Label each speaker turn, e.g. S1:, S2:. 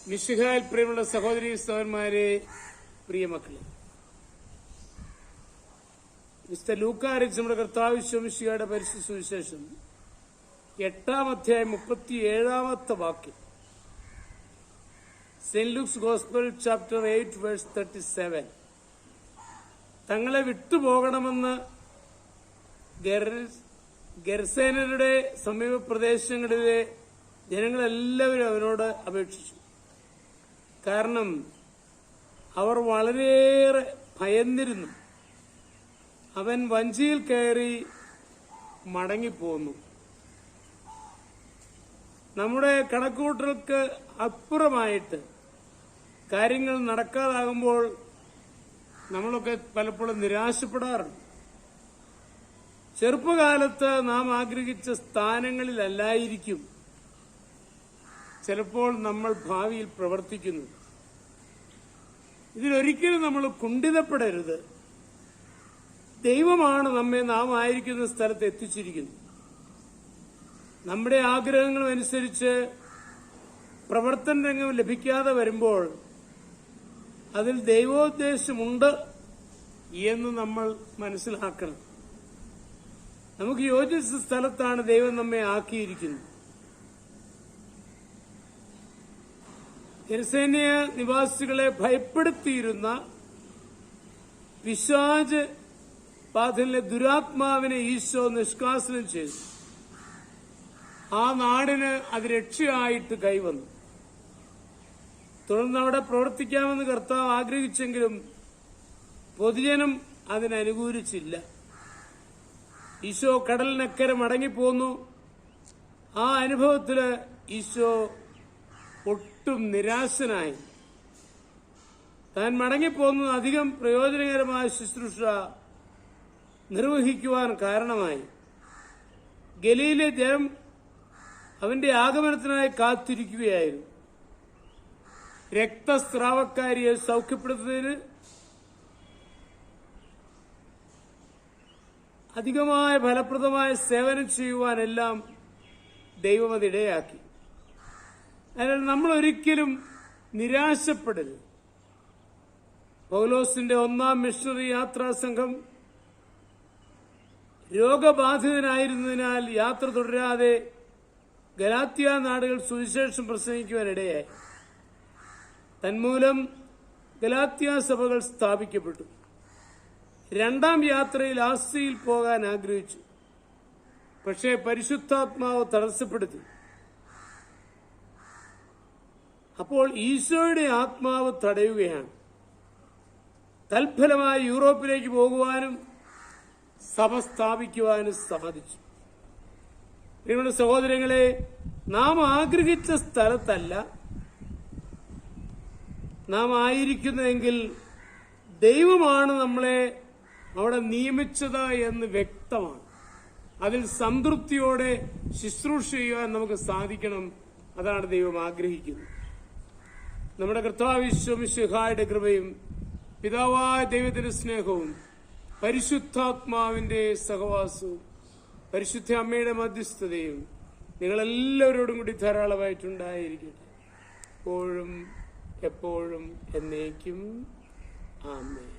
S1: മിശിഹായിൽ പ്രിയമുള്ള സഹോദരീ സഹോദരന്മാരെ, പ്രിയമക്കളെ, മിസ്റ്റർ ലൂക്കാ അറിയിച്ച നമ്മുടെ കർത്താവ് മിശിഹായുടെ പരിശുദ്ധ സുവിശേഷം 8-ാം അധ്യായം 37-ാമത്തെ വാക്യം. Saint Luke's gospel chapter 8 verse 37. തങ്ങളെ വിട്ടുപോകണമെന്ന് ഗെർസേനരുടെ സമീപ പ്രദേശങ്ങളിലെ ജനങ്ങളെല്ലാവരും അവനോട് അപേക്ഷിച്ചു. കാരണം അവർ വളരെയേറെ ഭയന്നിരുന്നു. അവൻ വഞ്ചിയിൽ കയറി മടങ്ങിപ്പോന്നു. നമ്മുടെ കണക്കുകൂട്ടലുകൾക്ക് അപ്പുറമായിട്ട് കാര്യങ്ങൾ നടക്കാതാകുമ്പോൾ നമ്മളൊക്കെ പലപ്പോഴും നിരാശപ്പെടാറുണ്ട്. ചെറുപ്പകാലത്ത് നാം ആഗ്രഹിച്ച സ്ഥാനങ്ങളിലല്ലായിരിക്കും ചിലപ്പോൾ നമ്മൾ ഭാവിയിൽ പ്രവർത്തിക്കുന്നു. ഇതിലൊരിക്കലും നമ്മൾ കുണ്ഠിതപ്പെടരുത്. ദൈവമാണ് നമ്മെ നാം ആയിരിക്കുന്ന സ്ഥലത്ത് എത്തിച്ചിരിക്കുന്നത്. നമ്മുടെ ആഗ്രഹങ്ങളും അനുസരിച്ച് പ്രവർത്തന രംഗം ലഭിക്കാതെ വരുമ്പോൾ അതിൽ ദൈവോദ്ദേശമുണ്ട് എന്ന് നമ്മൾ മനസ്സിലാക്കണം. നമുക്ക് യോജിച്ച സ്ഥലത്താണ് ദൈവം നമ്മെ ആക്കിയിരിക്കുന്നത്. ഗെർസേനിയ നിവാസികളെ ഭയപ്പെടുത്തിയിരുന്ന പിശാച് ബാധയിലെ ദുരാത്മാവിനെ ഈശോ നിഷ്കാസനം ചെയ്തു. ആ നാടിന് അത് രക്ഷയായിട്ട് കൈവന്നു. തുടർന്ന് അവിടെ പ്രവർത്തിക്കാമെന്ന് കർത്താവ് ആഗ്രഹിച്ചെങ്കിലും പൊതുജനം അതിനനുകൂലിച്ചില്ല. ഈശോ കടലിനക്കരെ മടങ്ങിപ്പോന്നു. ആ അനുഭവത്തില് ഈശോ ഒട്ടും നിരാശനായി. താൻ മടങ്ങിപ്പോന്നത് അധികം പ്രയോജനകരമായ ശുശ്രൂഷ നിർവഹിക്കുവാൻ കാരണമായി. ഗലീലെ ജനം അവന്റെ ആഗമനത്തിനായി കാത്തിരിക്കുകയായിരുന്നു. രക്തസ്രാവക്കാരിയെ സൗഖ്യപ്പെടുത്തുന്നതിന് അധികമായ ഫലപ്രദമായ സേവനം ചെയ്യുവാനെല്ലാം ദൈവം അതിടയാക്കി. അതിനാൽ നമ്മൾ ഒരിക്കലും നിരാശപ്പെടരുത്. പൗലോസിന്റെ 1-ാം മിഷണറി യാത്രാ സംഘം രോഗബാധിതനായിരുന്നതിനാൽ യാത്ര തുടരാതെ ഗലാത്യ നാടുകൾ സുവിശേഷം പ്രസംഗിക്കുവാനിടയായി. തന്മൂലം ഗലാത്യ സഭകൾ സ്ഥാപിക്കപ്പെട്ടു. 2-ാം യാത്രയിൽ ആസ്യയിൽ പോകാൻ ആഗ്രഹിച്ചു. പക്ഷേ പരിശുദ്ധാത്മാവ് തടസ്സപ്പെടുത്തി. അപ്പോൾ ഈശോയുടെ ആത്മാവ് തടയുകയാണ്. തൽഫലമായി യൂറോപ്പിലേക്ക് പോകുവാനും സഭ സ്ഥാപിക്കുവാനും സാധിച്ചു. പ്രിയമുള്ള സഹോദരങ്ങളെ, നാം ആഗ്രഹിച്ച സ്ഥലത്തല്ല നാം ആയിരിക്കുന്നതെങ്കിൽ ദൈവമാണ് നമ്മളെ അവിടെ നിയമിച്ചത് എന്ന് വ്യക്തമാണ്. അതിൽ സംതൃപ്തിയോടെ ശുശ്രൂഷ ചെയ്യുവാൻ നമുക്ക് സാധിക്കണം. അതാണ് ദൈവം ആഗ്രഹിക്കുന്നത്. നമ്മുടെ കർത്താവ് മിശിഹായുടെ കൃപയും പിതാവായ ദൈവത്തിന്റെ സ്നേഹവും പരിശുദ്ധാത്മാവിന്റെ സഹവാസവും പരിശുദ്ധ അമ്മയുടെ മധ്യസ്ഥതയും നിങ്ങളെല്ലാവരോടും കൂടി ധാരാളമായിട്ടുണ്ടായിരിക്കട്ടെ, എപ്പോഴും എപ്പോഴും എന്നേക്കും. ആമേൻ.